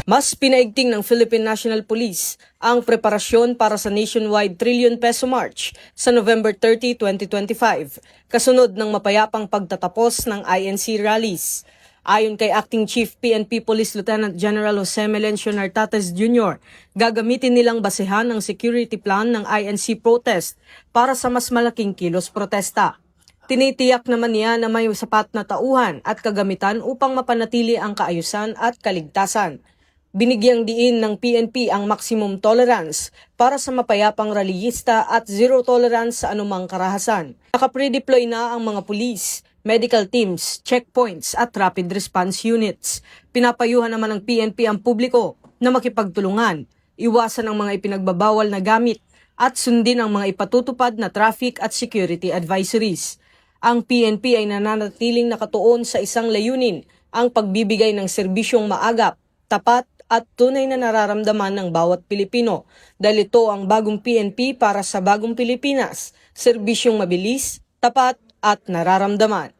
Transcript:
Mas pinaigting ng Philippine National Police ang preparasyon para sa nationwide trillion peso march sa November 30, 2025, kasunod ng mapayapang pagtatapos ng INC rallies. Ayon kay Acting Chief PNP Police Lieutenant General Jose Melencio Nartates Jr., gagamitin nilang basehan ang security plan ng INC protest para sa mas malaking kilos protesta. Tinitiyak naman niya na may sapat na tauhan at kagamitan upang mapanatili ang kaayusan at kaligtasan. Binigyang diin ng PNP ang maximum tolerance para sa mapayapang rallyista at zero tolerance sa anumang karahasan. Nakapre-deploy na ang mga pulis, medical teams, checkpoints at rapid response units. Pinapayuhan naman ng PNP ang publiko na makipagtulungan, iwasan ang mga ipinagbabawal na gamit at sundin ang mga ipatutupad na traffic at security advisories. Ang PNP ay nananatiling nakatuon sa isang layunin, ang pagbibigay ng serbisyong maagap, tapat at tunay na nararamdaman ng bawat Pilipino dahil ito ang bagong PNP para sa bagong Pilipinas, serbisyong mabilis, tapat at nararamdaman.